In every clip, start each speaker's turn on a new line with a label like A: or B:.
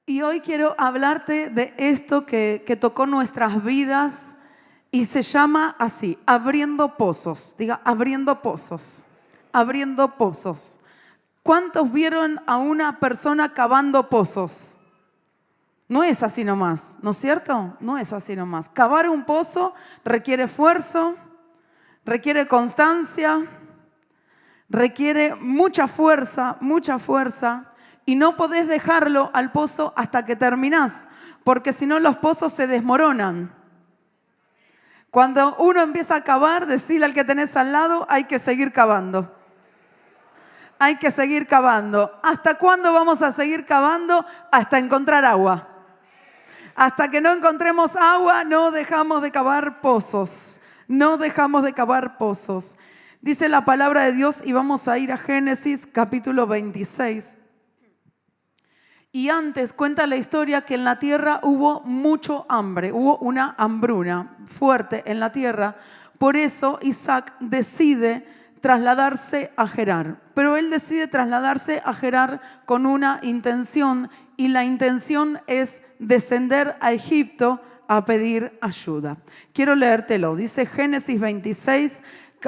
A: Y hoy quiero hablarte de esto que tocó nuestras vidas y se llama así, abriendo pozos. Diga, abriendo pozos, abriendo pozos. ¿Cuántos vieron a una persona cavando pozos? No es así nomás, ¿no es cierto? No es así nomás. Cavar un pozo requiere esfuerzo, requiere constancia, requiere mucha fuerza, y no podés dejarlo al pozo hasta que terminás, porque si no los pozos se desmoronan. Cuando uno empieza a cavar, decirle al que tenés al lado, hay que seguir cavando. Hay que seguir cavando. ¿Hasta cuándo vamos a seguir cavando? Hasta encontrar agua. Hasta que no encontremos agua, no dejamos de cavar pozos. No dejamos de cavar pozos. Dice la palabra de Dios, y vamos a ir a Génesis capítulo 26. Y antes cuenta la historia que en la tierra hubo mucho hambre, hubo una hambruna fuerte en la tierra. Por eso Isaac decide trasladarse a Gerar. Pero él decide trasladarse a Gerar con una intención, y la intención es descender a Egipto a pedir ayuda. Quiero leértelo. Dice Génesis 26,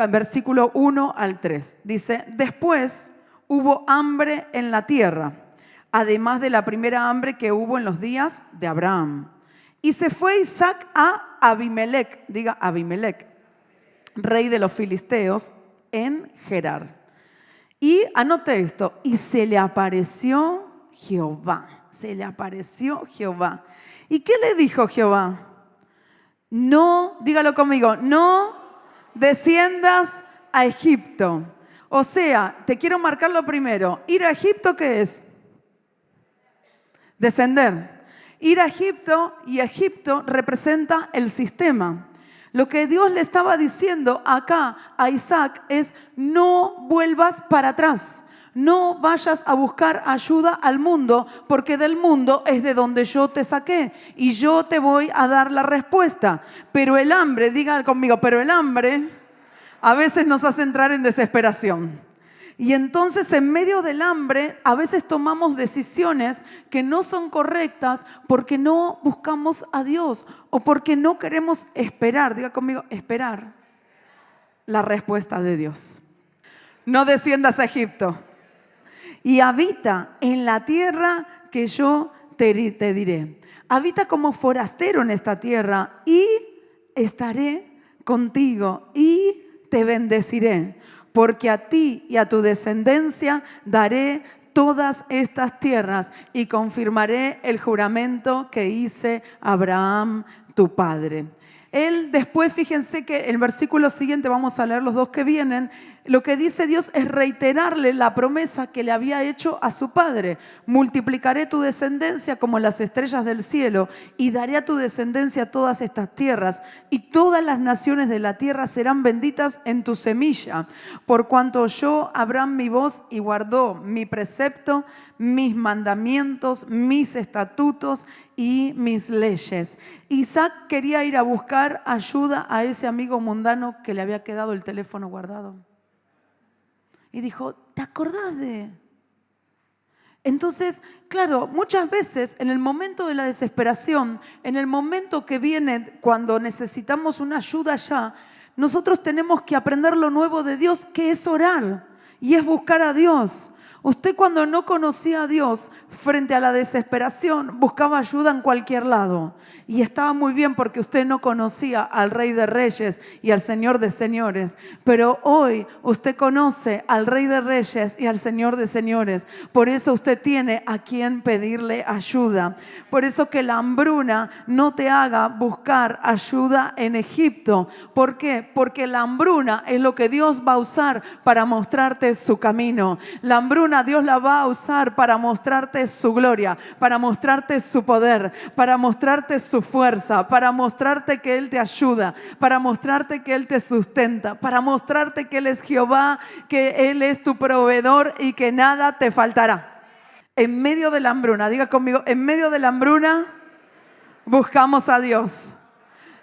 A: versículo 1 al 3. Dice, después hubo hambre en la tierra, además de la primera hambre que hubo en los días de Abraham. Y se fue Isaac a Abimelec, diga Abimelec, rey de los filisteos, en Gerar. Y anote esto, y se le apareció Jehová, se le apareció Jehová. ¿Y qué le dijo Jehová? No, dígalo conmigo, no desciendas a Egipto. O sea, te quiero marcar lo primero, ir a Egipto, ¿qué es? Descender. Ir a Egipto, y Egipto representa el sistema. Lo que Dios le estaba diciendo acá a Isaac es: no vuelvas para atrás. No vayas a buscar ayuda al mundo, porque del mundo es de donde yo te saqué y yo te voy a dar la respuesta. Pero el hambre, digan conmigo, pero el hambre a veces nos hace entrar en desesperación. Y entonces en medio del hambre a veces tomamos decisiones que no son correctas porque no buscamos a Dios o porque no queremos esperar, diga conmigo, esperar la respuesta de Dios. No desciendas a Egipto y habita en la tierra que yo te diré. Habita como forastero en esta tierra y estaré contigo y te bendeciré. Porque a ti y a tu descendencia daré todas estas tierras y confirmaré el juramento que hice a Abraham, tu padre. Él después, fíjense que en el versículo siguiente, vamos a leer los dos que vienen, lo que dice Dios es reiterarle la promesa que le había hecho a su padre. Multiplicaré tu descendencia como las estrellas del cielo y daré a tu descendencia todas estas tierras, y todas las naciones de la tierra serán benditas en tu semilla, por cuanto oyó Abraham mi voz y guardó mi precepto, mis mandamientos, mis estatutos y mis leyes. Isaac quería ir a buscar ayuda a ese amigo mundano que le había quedado el teléfono guardado. Y dijo, ¿te acordás de? Entonces, claro, muchas veces en el momento de la desesperación, en el momento que viene cuando necesitamos una ayuda ya, nosotros tenemos que aprender lo nuevo de Dios, que es orar y es buscar a Dios. Usted, cuando no conocía a Dios, frente a la desesperación, buscaba ayuda en cualquier lado. Y estaba muy bien, porque usted no conocía al Rey de Reyes y al Señor de Señores. Pero hoy usted conoce al Rey de Reyes y al Señor de Señores. Por eso usted tiene a quien pedirle ayuda. Por eso que la hambruna no te haga buscar ayuda en Egipto. ¿Por qué? Porque la hambruna es lo que Dios va a usar para mostrarte su camino. La hambruna Dios la va a usar para mostrarte su gloria, para mostrarte su poder, para mostrarte su fuerza, para mostrarte que Él te ayuda, para mostrarte que Él te sustenta, para mostrarte que Él es Jehová, que Él es tu proveedor y que nada te faltará. En medio de la hambruna, diga conmigo, en medio de la hambruna buscamos a Dios.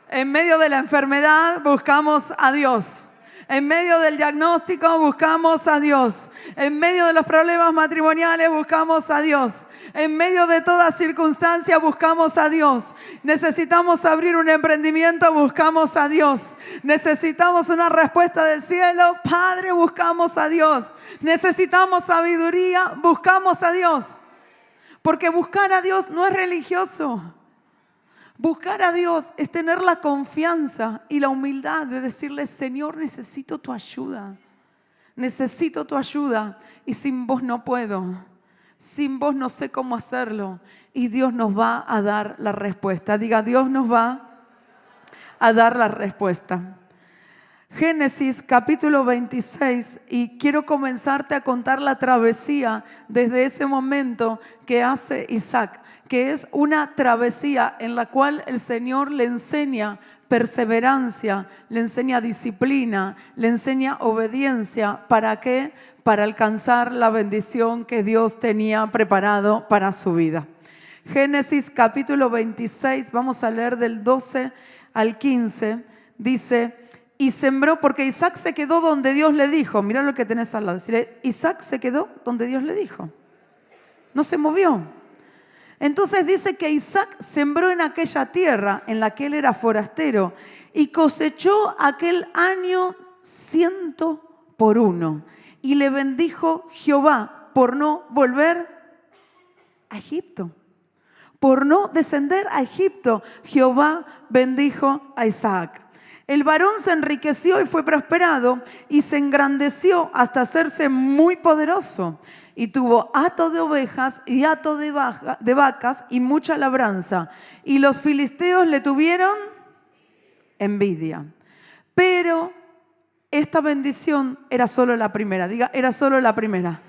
A: En medio de la enfermedad buscamos a Dios. En medio del diagnóstico buscamos a Dios. En medio de los problemas matrimoniales buscamos a Dios. En medio de toda circunstancia buscamos a Dios. Necesitamos abrir un emprendimiento, buscamos a Dios. Necesitamos una respuesta del cielo, Padre, buscamos a Dios. Necesitamos sabiduría, buscamos a Dios. Porque buscar a Dios no es religioso. Buscar a Dios es tener la confianza y la humildad de decirle, Señor, necesito tu ayuda. Necesito tu ayuda y sin vos no puedo. Sin vos no sé cómo hacerlo. Y Dios nos va a dar la respuesta. Diga, Dios nos va a dar la respuesta. Génesis capítulo 26, y quiero comenzarte a contar la travesía desde ese momento que hace Isaac, que es una travesía en la cual el Señor le enseña perseverancia, le enseña disciplina, le enseña obediencia. ¿Para qué? Para alcanzar la bendición que Dios tenía preparado para su vida. Génesis capítulo 26, vamos a leer del 12 al 15, dice, y sembró, porque Isaac se quedó donde Dios le dijo. Mira lo que tenés al lado. Decirle, Isaac se quedó donde Dios le dijo. No se movió. Entonces dice que Isaac sembró en aquella tierra en la que él era forastero y cosechó aquel año 100 por 1. Y le bendijo Jehová por no volver a Egipto. Por no descender a Egipto, Jehová bendijo a Isaac. El varón se enriqueció y fue prosperado y se engrandeció hasta hacerse muy poderoso. Y tuvo hato de ovejas y hato de vacas y mucha labranza. Y los filisteos le tuvieron envidia. Pero esta bendición era solo la primera. Diga, era solo la primera.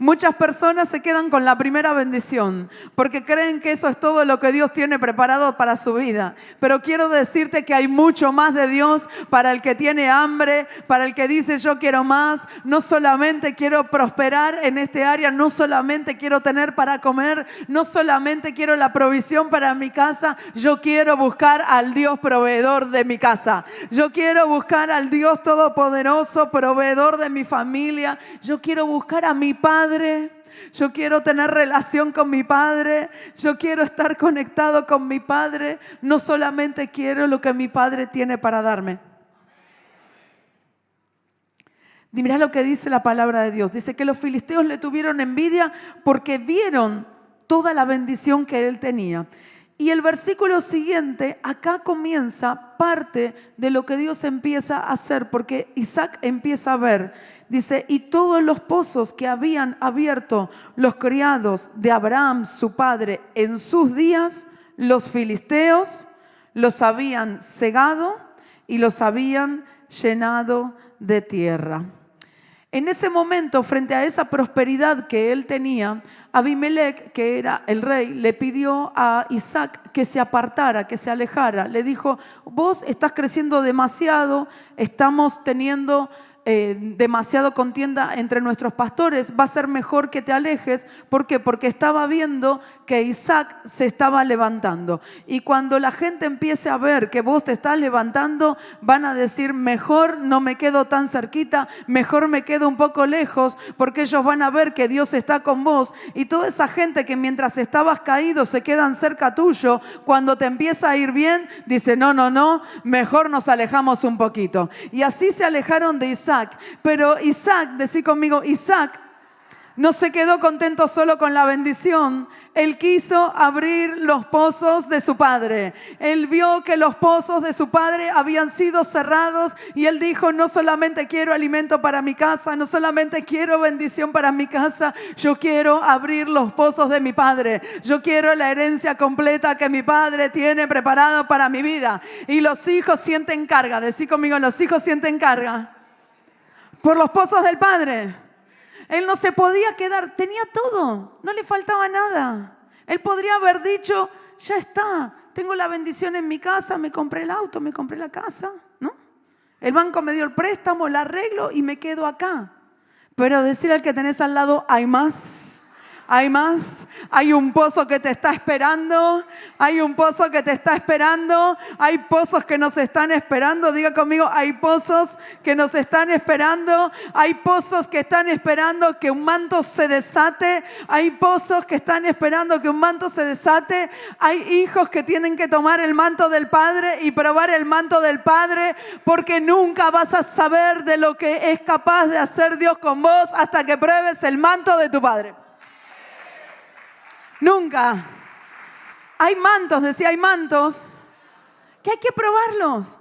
A: Muchas personas se quedan con la primera bendición porque creen que eso es todo lo que Dios tiene preparado para su vida. Pero quiero decirte que hay mucho más de Dios para el que tiene hambre, para el que dice yo quiero más. No solamente quiero prosperar en este área, no solamente quiero tener para comer, no solamente quiero la provisión para mi casa. Yo quiero buscar al Dios proveedor de mi casa. Yo quiero buscar al Dios todopoderoso, proveedor de mi familia. Yo quiero buscar a mi Padre. Yo quiero tener relación con mi Padre. Yo quiero estar conectado con mi Padre. No solamente quiero lo que mi Padre tiene para darme. Y mirá lo que dice la palabra de Dios. Dice que los filisteos le tuvieron envidia porque vieron toda la bendición que él tenía. Y el versículo siguiente, acá comienza parte de lo que Dios empieza a hacer, porque Isaac empieza a ver. Dice, y todos los pozos que habían abierto los criados de Abraham, su padre, en sus días, los filisteos los habían cegado y los habían llenado de tierra. En ese momento, frente a esa prosperidad que él tenía, Abimelec, que era el rey, le pidió a Isaac que se apartara, que se alejara. Le dijo, vos estás creciendo demasiado, estamos teniendo demasiado contienda entre nuestros pastores, va a ser mejor que te alejes. ¿Por qué? Porque estaba viendo que Isaac se estaba levantando. Y cuando la gente empiece a ver que vos te estás levantando, van a decir, mejor no me quedo tan cerquita, mejor me quedo un poco lejos, porque ellos van a ver que Dios está con vos. Y toda esa gente que mientras estabas caído se quedan cerca tuyo, cuando te empieza a ir bien, dice, no, mejor nos alejamos un poquito. Y así se alejaron de Isaac. Pero Isaac, decí conmigo, Isaac no se quedó contento solo con la bendición. Él quiso abrir los pozos de su padre. Él vio que los pozos de su padre habían sido cerrados y él dijo, no solamente quiero alimento para mi casa, no solamente quiero bendición para mi casa, yo quiero abrir los pozos de mi padre. Yo quiero la herencia completa que mi padre tiene preparado para mi vida. Y los hijos sienten carga. Decí conmigo, los hijos sienten carga por los pozos del padre. Él no se podía quedar, tenía todo, no le faltaba nada. Él podría haber dicho, ya está, tengo la bendición en mi casa, me compré el auto, me compré la casa, ¿no? El banco me dio el préstamo, el arreglo y me quedo acá. Pero decir al que tenés al lado, hay más, Hay más. Hay un pozo que te está esperando. Hay un pozo que te está esperando. Hay pozos que nos están esperando. Diga conmigo, hay pozos que nos están esperando. Hay pozos que están esperando que un manto se desate. Hay pozos que están esperando que un manto se desate. Hay hijos que tienen que tomar el manto del Padre y probar el manto del Padre, porque nunca vas a saber de lo que es capaz de hacer Dios con vos hasta que pruebes el manto de tu Padre. Nunca. Hay mantos, decía, hay mantos que hay que probarlos.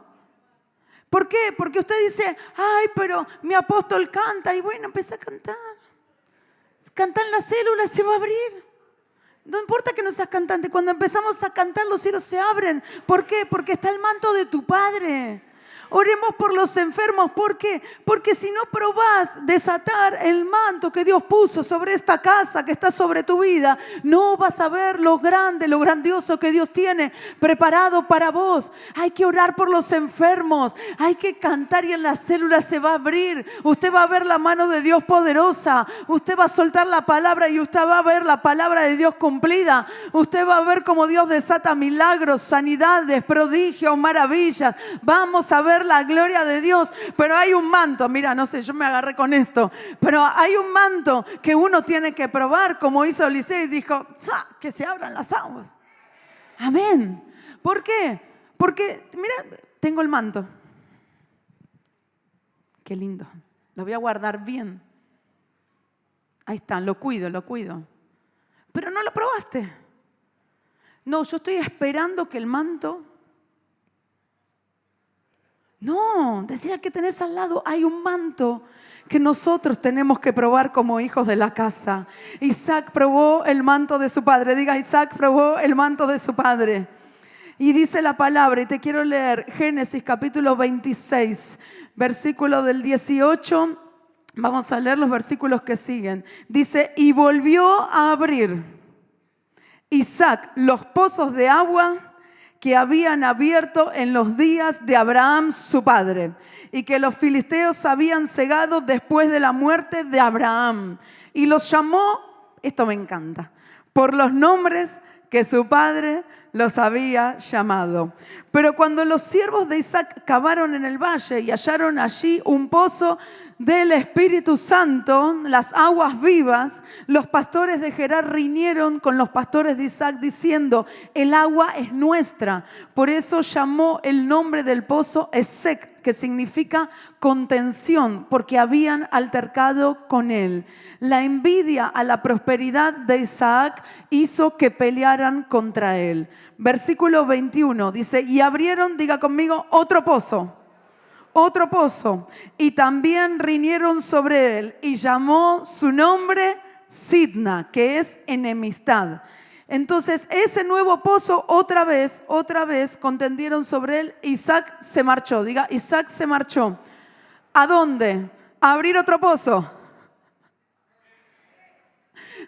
A: ¿Por qué? Porque usted dice, ay, pero mi apóstol canta. Y bueno, empieza a cantar. Canta en la célula, se va a abrir. No importa que no seas cantante. Cuando empezamos a cantar, los cielos se abren. ¿Por qué? Porque está el manto de tu Padre. Oremos por los enfermos. ¿Por qué? Porque si no probás desatar el manto que Dios puso sobre esta casa, que está sobre tu vida, no vas a ver lo grande, lo grandioso que Dios tiene preparado para vos. Hay que orar por los enfermos. Hay que cantar y en las células se va a abrir. Usted va a ver la mano de Dios poderosa. Usted va a soltar la palabra y usted va a ver la palabra de Dios cumplida. Usted va a ver cómo Dios desata milagros, sanidades, prodigios, maravillas. Vamos a ver la gloria de Dios. Pero hay un manto, mira, no sé, yo me agarré con esto, pero hay un manto que uno tiene que probar, como hizo Eliseo y dijo, que se abran las aguas. Amén. ¿Por qué? Porque, mira, tengo el manto. Qué lindo. Lo voy a guardar bien. Ahí está, lo cuido. Pero no lo probaste. No, yo estoy esperando que el manto... No, decía el que tenés al lado, hay un manto que nosotros tenemos que probar como hijos de la casa. Isaac probó el manto de su padre. Diga, Isaac probó el manto de su padre. Y dice la palabra, y te quiero leer Génesis capítulo 26, versículo del 18. Vamos a leer los versículos que siguen. Dice, y volvió a abrir Isaac los pozos de agua que habían abierto en los días de Abraham su padre, y que los filisteos habían cegado después de la muerte de Abraham. Y los llamó, esto me encanta, por los nombres que su padre los había llamado. Pero cuando los siervos de Isaac cavaron en el valle y hallaron allí un pozo del Espíritu Santo, las aguas vivas, los pastores de Gerar riñeron con los pastores de Isaac diciendo, el agua es nuestra. Por eso llamó el nombre del pozo Esek, que significa contención, porque habían altercado con él. La envidia a la prosperidad de Isaac hizo que pelearan contra él. Versículo 21 dice, y abrieron, diga conmigo, otro pozo, y también riñeron sobre él, y llamó su nombre Sidna, que es enemistad. Entonces ese nuevo pozo otra vez contendieron sobre él. Isaac se marchó, diga, Isaac se marchó. ¿A dónde? A abrir otro pozo.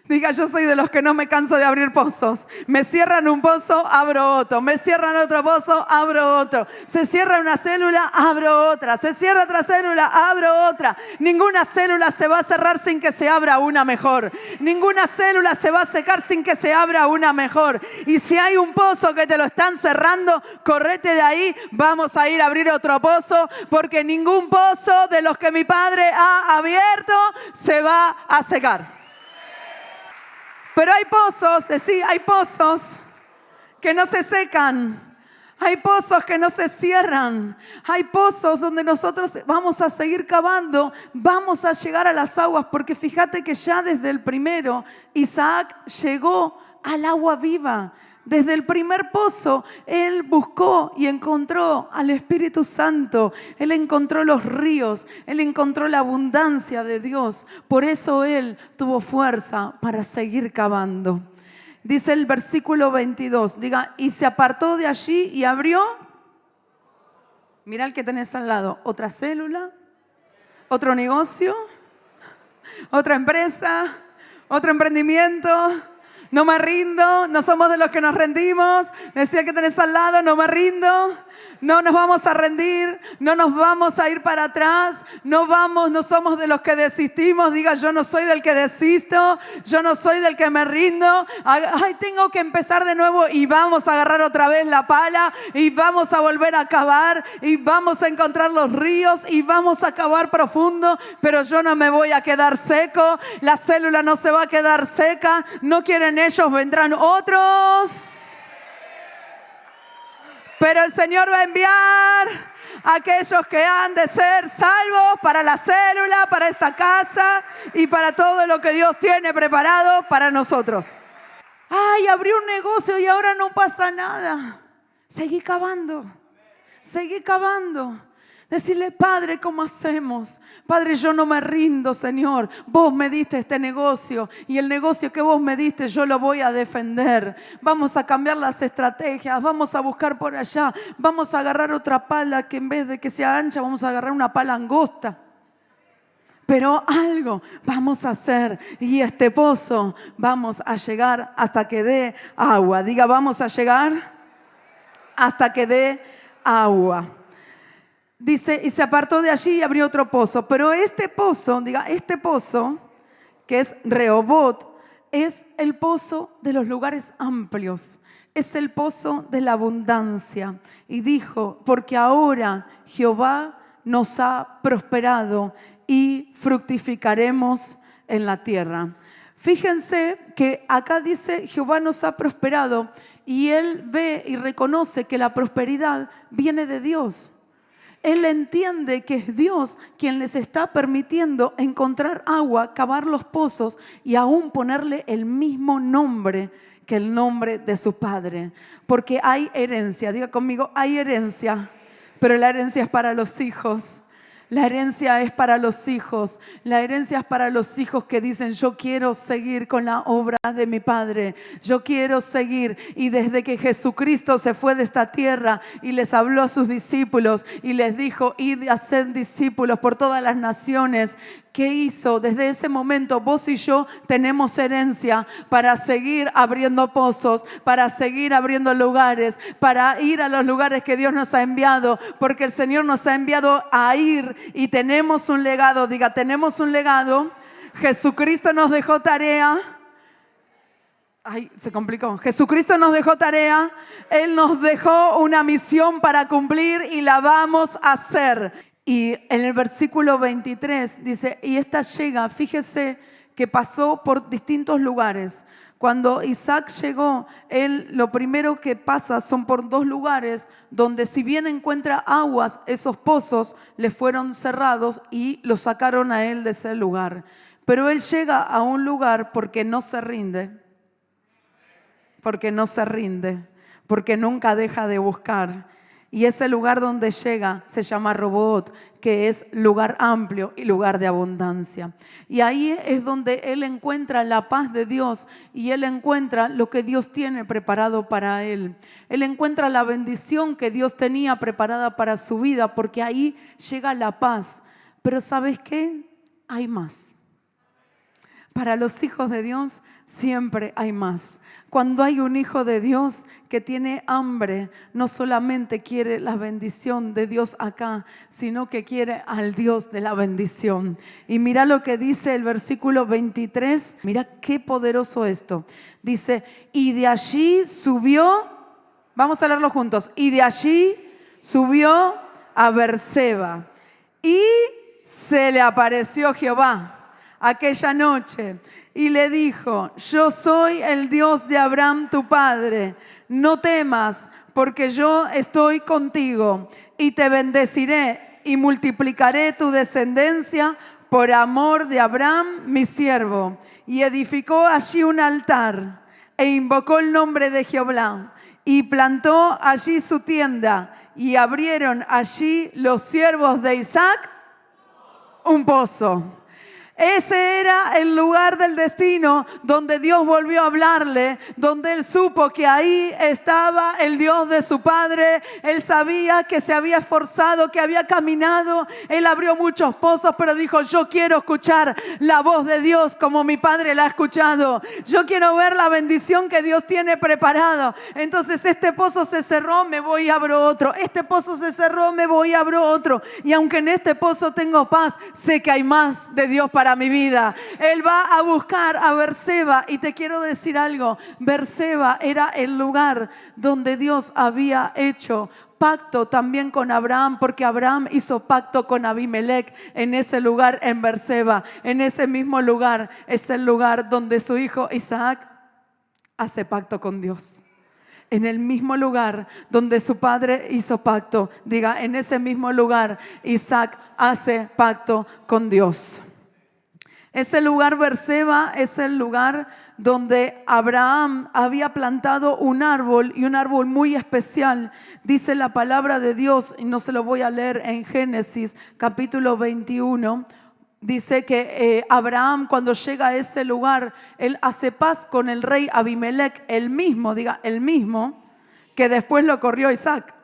A: Diga, yo soy de los que no me canso de abrir pozos. Me cierran un pozo, abro otro. Me cierran otro pozo, abro otro. Se cierra una célula, abro otra. Se cierra otra célula, abro otra. Ninguna célula se va a cerrar sin que se abra una mejor. Ninguna célula se va a secar sin que se abra una mejor. Y si hay un pozo que te lo están cerrando, correte de ahí. Vamos a ir a abrir otro pozo, porque ningún pozo de los que mi Padre ha abierto se va a secar. Pero hay pozos, sí, hay pozos que no se secan. Hay pozos que no se cierran. Hay pozos donde nosotros vamos a seguir cavando. Vamos a llegar a las aguas, porque fíjate que ya desde el primero Isaac llegó al agua viva. Desde el primer pozo, él buscó y encontró al Espíritu Santo. Él encontró los ríos. Él encontró la abundancia de Dios. Por eso él tuvo fuerza para seguir cavando. Dice el versículo 22. Diga, y se apartó de allí y abrió. Mira el que tenés al lado. Otra célula, otro negocio, otra empresa, otro emprendimiento. No me rindo, no somos de los que nos rendimos. Decía que tenés al lado, no me rindo. No nos vamos a rendir, no nos vamos a ir para atrás, no somos de los que desistimos. Diga, yo no soy del que desisto, yo no soy del que me rindo. Ay, tengo que empezar de nuevo y vamos a agarrar otra vez la pala y vamos a volver a cavar y vamos a encontrar los ríos y vamos a cavar profundo, pero yo no me voy a quedar seco, la célula no se va a quedar seca, no quieren ellos, vendrán otros. Pero el Señor va a enviar a aquellos que han de ser salvos para la célula, para esta casa y para todo lo que Dios tiene preparado para nosotros. Ay, abrí un negocio y ahora no pasa nada. Seguí cavando, seguí cavando. Decirle, Padre, ¿cómo hacemos? Padre, yo no me rindo, Señor. Vos me diste este negocio y el negocio que vos me diste yo lo voy a defender. Vamos a cambiar las estrategias, vamos a buscar por allá. Vamos a agarrar otra pala que en vez de que sea ancha, vamos a agarrar una pala angosta. Pero algo vamos a hacer y este pozo vamos a llegar hasta que dé agua. Diga, vamos a llegar hasta que dé agua. Dice, y se apartó de allí y abrió otro pozo. Pero este pozo, que es Rehobot, es el pozo de los lugares amplios. Es el pozo de la abundancia. Y dijo, porque ahora Jehová nos ha prosperado y fructificaremos en la tierra. Fíjense que acá dice, Jehová nos ha prosperado. Y él ve y reconoce que la prosperidad viene de Dios. Él entiende que es Dios quien les está permitiendo encontrar agua, cavar los pozos y aún ponerle el mismo nombre que el nombre de su padre. Porque hay herencia, diga conmigo, hay herencia, pero la herencia es para los hijos. La herencia es para los hijos. La herencia es para los hijos que dicen, yo quiero seguir con la obra de mi Padre. Yo quiero seguir. Y desde que Jesucristo se fue de esta tierra y les habló a sus discípulos y les dijo, id a ser discípulos por todas las naciones. ¿Qué hizo? Desde ese momento vos y yo tenemos herencia para seguir abriendo pozos, para seguir abriendo lugares, para ir a los lugares que Dios nos ha enviado, porque el Señor nos ha enviado a ir y tenemos un legado. Diga, tenemos un legado. Jesucristo nos dejó tarea. Ay, se complicó. Jesucristo nos dejó tarea. Él nos dejó una misión para cumplir y la vamos a hacer. Y en el versículo 23 dice, y esta llega, fíjese que pasó por distintos lugares. Cuando Isaac llegó, él lo primero que pasa son por dos lugares donde si bien encuentra aguas, esos pozos le fueron cerrados y lo sacaron a él de ese lugar. Pero él llega a un lugar porque no se rinde, porque nunca deja de buscar. Y ese lugar donde llega se llama Rehobot, que es lugar amplio y lugar de abundancia. Y ahí es donde él encuentra la paz de Dios y él encuentra lo que Dios tiene preparado para él. Él encuentra la bendición que Dios tenía preparada para su vida, porque ahí llega la paz. Pero ¿sabes qué? Hay más. Para los hijos de Dios siempre hay más. Cuando hay un hijo de Dios que tiene hambre, no solamente quiere la bendición de Dios acá, sino que quiere al Dios de la bendición. Y mira lo que dice el versículo 23. Mira qué poderoso esto. Dice, y de allí subió, vamos a leerlo juntos, y de allí subió a Berseba. Y se le apareció Jehová aquella noche y le dijo, yo soy el Dios de Abraham tu padre, no temas porque yo estoy contigo y te bendeciré y multiplicaré tu descendencia por amor de Abraham mi siervo. Y edificó allí un altar e invocó el nombre de Jehová y plantó allí su tienda y abrieron allí los siervos de Isaac un pozo. Ese era el lugar del destino donde Dios volvió a hablarle, donde él supo que ahí estaba el Dios de su padre. Él sabía que se había esforzado, que había caminado. Él abrió muchos pozos, pero dijo: yo quiero escuchar la voz de Dios como mi padre la ha escuchado. Yo quiero ver la bendición que Dios tiene preparado. Entonces este pozo se cerró, me voy y abro otro. Este pozo se cerró, me voy y abro otro. Y aunque en este pozo tengo paz, sé que hay más de Dios para mi vida. Él va a buscar a Berseba. Y te quiero decir algo: Berseba era el lugar donde Dios había hecho pacto también con Abraham, porque Abraham hizo pacto con Abimelech en ese lugar, en Berseba. En ese mismo lugar es el lugar donde su hijo Isaac hace pacto con Dios. En el mismo lugar donde su padre hizo pacto, diga, en ese mismo lugar Isaac hace pacto con Dios. Ese lugar, Berseba, es el lugar donde Abraham había plantado un árbol, y un árbol muy especial. Dice la palabra de Dios, y no se lo voy a leer, en Génesis capítulo 21. Dice que Abraham, cuando llega a ese lugar, él hace paz con el rey Abimelech, el mismo que después lo corrió Isaac.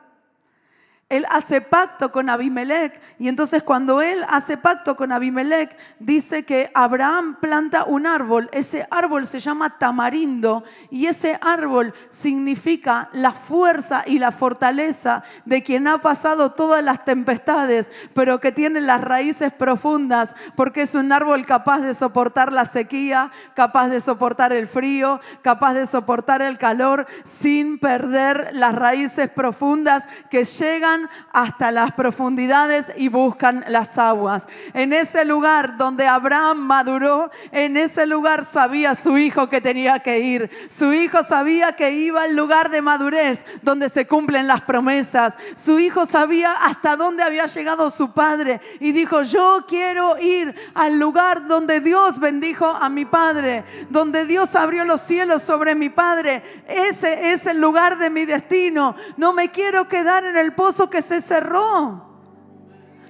A: Él hace pacto con Abimelech, y entonces cuando él hace pacto con Abimelech, dice que Abraham planta un árbol. Ese árbol se llama tamarindo, y ese árbol significa la fuerza y la fortaleza de quien ha pasado todas las tempestades, pero que tiene las raíces profundas, porque es un árbol capaz de soportar la sequía, capaz de soportar el frío, capaz de soportar el calor, sin perder las raíces profundas que llegan hasta las profundidades y buscan las aguas. En ese lugar donde Abraham maduró, en ese lugar sabía su hijo que tenía que ir. Su hijo sabía que iba al lugar de madurez donde se cumplen las promesas. Su hijo sabía hasta dónde había llegado su padre y dijo: yo quiero ir al lugar donde Dios bendijo a mi padre, donde Dios abrió los cielos sobre mi padre. Ese es el lugar de mi destino. No me quiero quedar en el pozo que se cerró.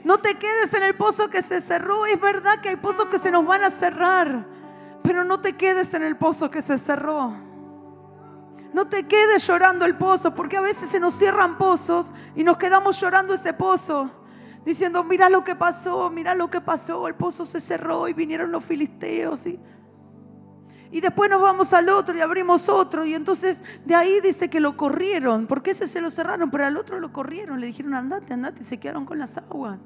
A: No te quedes en el pozo que se cerró. Es verdad que hay pozos que se nos van a cerrar, pero no te quedes en el pozo que se cerró. No te quedes llorando el pozo, porque a veces se nos cierran pozos y nos quedamos llorando ese pozo, diciendo: mira lo que pasó, el pozo se cerró y vinieron los filisteos y después nos vamos al otro y abrimos otro. Y entonces de ahí dice que lo corrieron, porque ese se lo cerraron, pero al otro lo corrieron. Le dijeron: andate, y se quedaron con las aguas.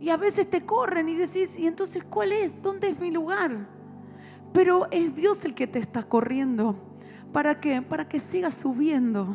A: Y a veces te corren y decís: ¿y entonces cuál es? ¿Dónde es mi lugar? Pero es Dios el que te está corriendo. ¿Para qué? Para que sigas subiendo,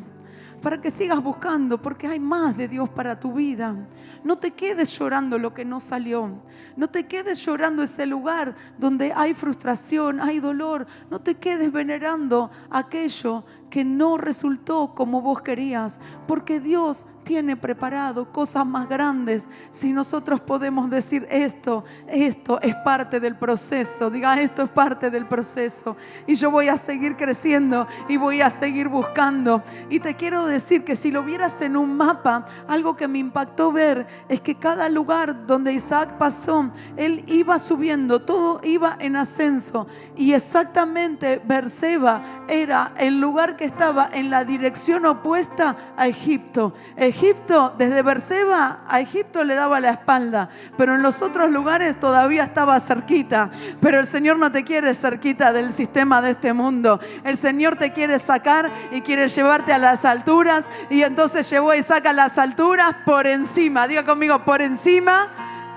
A: para que sigas buscando, porque hay más de Dios para tu vida. No te quedes llorando lo que no salió. No te quedes llorando ese lugar donde hay frustración, hay dolor. No te quedes venerando aquello que no resultó como vos querías, porque Dios tiene preparado cosas más grandes. Si nosotros podemos decir: esto es parte del proceso. Diga: esto es parte del proceso, y yo voy a seguir creciendo y voy a seguir buscando. Y te quiero decir que si lo vieras en un mapa, algo que me impactó ver es que cada lugar donde Isaac pasó, él iba subiendo, todo iba en ascenso. Y exactamente Berseba era el lugar que estaba en la dirección opuesta a Egipto. Egipto, desde Berseba a Egipto le daba la espalda, pero en los otros lugares todavía estaba cerquita. Pero el Señor no te quiere cerquita del sistema de este mundo. El Señor te quiere sacar y quiere llevarte a las alturas. Y entonces llevó a Isaac a las alturas por encima. Diga conmigo: por encima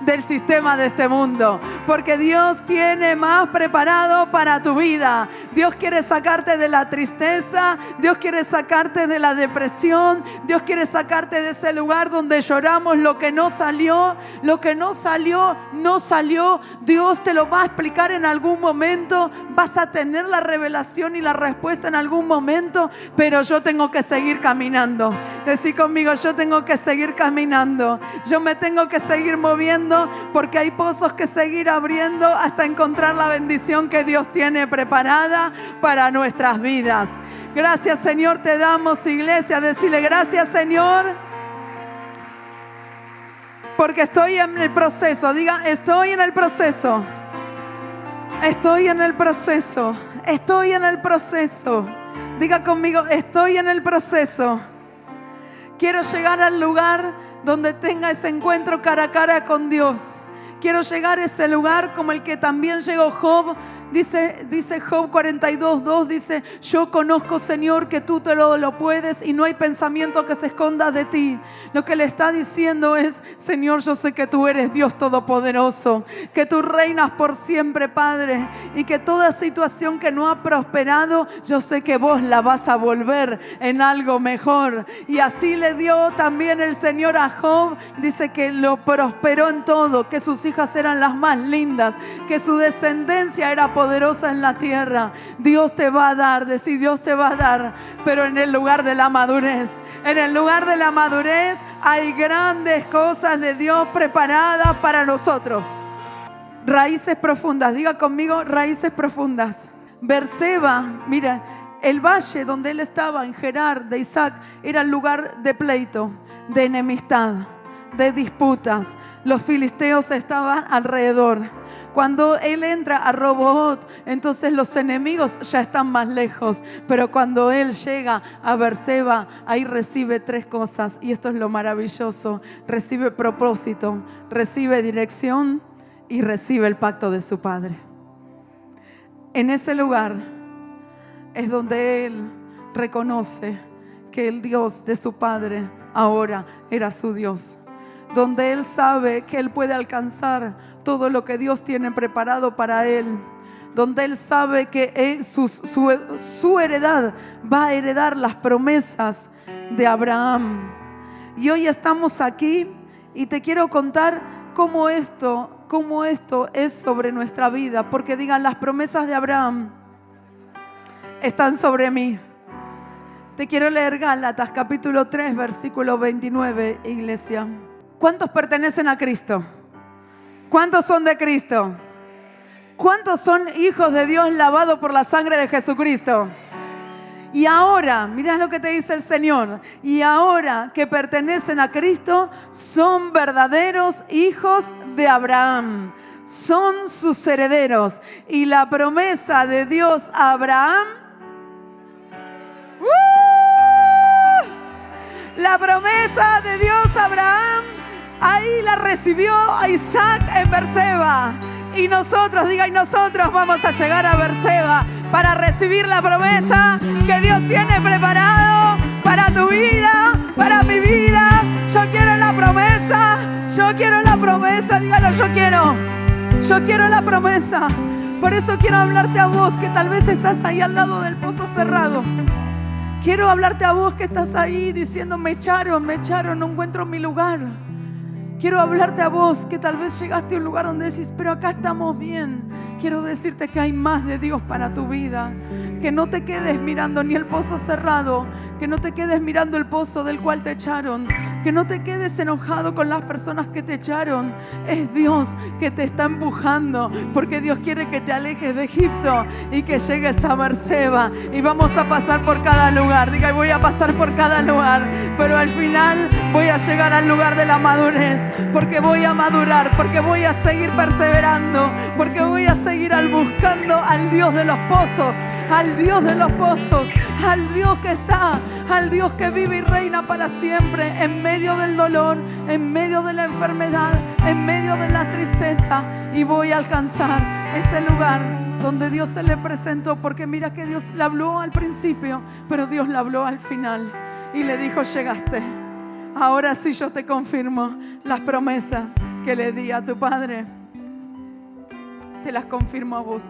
A: del sistema de este mundo, porque Dios tiene más preparado para tu vida. Dios quiere sacarte de la tristeza, Dios quiere sacarte de la depresión, Dios quiere sacarte de ese lugar donde lloramos lo que no salió. Lo que no salió, no salió. Dios te lo va a explicar en algún momento, vas a tener la revelación y la respuesta en algún momento, pero yo tengo que seguir caminando. Decí conmigo: yo tengo que seguir caminando, yo me tengo que seguir moviendo, porque hay pozos que seguir abriendo hasta encontrar la bendición que Dios tiene preparada para nuestras vidas. Gracias, Señor, te damos, iglesia. Decirle: gracias, Señor, porque estoy en el proceso. Diga: estoy en el proceso. Estoy en el proceso. Estoy en el proceso. Diga conmigo, estoy en el proceso. Quiero llegar al lugar donde tenga ese encuentro cara a cara con Dios. Quiero llegar a ese lugar como el que también llegó Job. Dice Job 42:2, dice: yo conozco, Señor, que tú te lo puedes y no hay pensamiento que se esconda de ti. Lo que le está diciendo es: Señor, yo sé que tú eres Dios todopoderoso, que tú reinas por siempre, Padre, y que toda situación que no ha prosperado, yo sé que vos la vas a volver en algo mejor. Y así le dio también el Señor a Job. Dice que lo prosperó en todo, que sus hijas eran las más lindas, que su descendencia era poderosa en la tierra. Dios te va a dar, decir Dios te va a dar, pero en el lugar de la madurez. En el lugar de la madurez hay grandes cosas de Dios preparadas para nosotros. Raíces profundas, diga conmigo, raíces profundas. Berseba, mira, el valle donde él estaba, en Gerar de Isaac, era el lugar de pleito, de enemistad, de disputas. Los filisteos estaban alrededor. Cuando él entra a Roboot, entonces los enemigos ya están más lejos. Pero cuando él llega a Berseba, ahí recibe 3 cosas. Y esto es lo maravilloso. Recibe propósito, recibe dirección y recibe el pacto de su padre. En ese lugar es donde él reconoce que el Dios de su padre ahora era su Dios. Donde él sabe que él puede alcanzar todo lo que Dios tiene preparado para él. Donde él sabe que su heredad va a heredar las promesas de Abraham. Y hoy estamos aquí y te quiero contar cómo esto es sobre nuestra vida. Porque digan, las promesas de Abraham están sobre mí. Te quiero leer Gálatas capítulo 3 versículo 29, iglesia. ¿Cuántos pertenecen a Cristo? ¿Cuántos son de Cristo? ¿Cuántos son hijos de Dios lavados por la sangre de Jesucristo? Y ahora, mirá lo que te dice el Señor. Y ahora que pertenecen a Cristo, son verdaderos hijos de Abraham. Son sus herederos. Y la promesa de Dios a Abraham... La promesa de Dios a Abraham, ahí la recibió a Isaac en Berseba. Y nosotros, diga, y nosotros vamos a llegar a Berseba para recibir la promesa que Dios tiene preparado para tu vida, para mi vida. Yo quiero la promesa, dígalo, yo quiero la promesa. Por eso quiero hablarte a vos que tal vez estás ahí al lado del pozo cerrado. Quiero hablarte a vos que estás ahí diciendo: me echaron, no encuentro mi lugar. Quiero hablarte a vos que tal vez llegaste a un lugar donde decís: pero acá estamos bien. Quiero decirte que hay más de Dios para tu vida. Que no te quedes mirando ni el pozo cerrado, que no te quedes mirando el pozo del cual te echaron, que no te quedes enojado con las personas que te echaron. Es Dios que te está empujando, porque Dios quiere que te alejes de Egipto y que llegues a Berseba. Y vamos a pasar por cada lugar. Diga: voy a pasar por cada lugar, pero al final voy a llegar al lugar de la madurez, porque voy a madurar, porque voy a seguir perseverando, porque voy a seguir buscando al Dios de los pozos, al Dios de los pozos, al Dios que está, al Dios que vive y reina para siempre, en medio del dolor, en medio de la enfermedad, en medio de la tristeza. Y voy a alcanzar ese lugar donde Dios se le presentó, porque mira que Dios le habló al principio, pero Dios le habló al final y le dijo: llegaste. Ahora sí yo te confirmo las promesas que le di a tu padre. Te las confirmo a vos.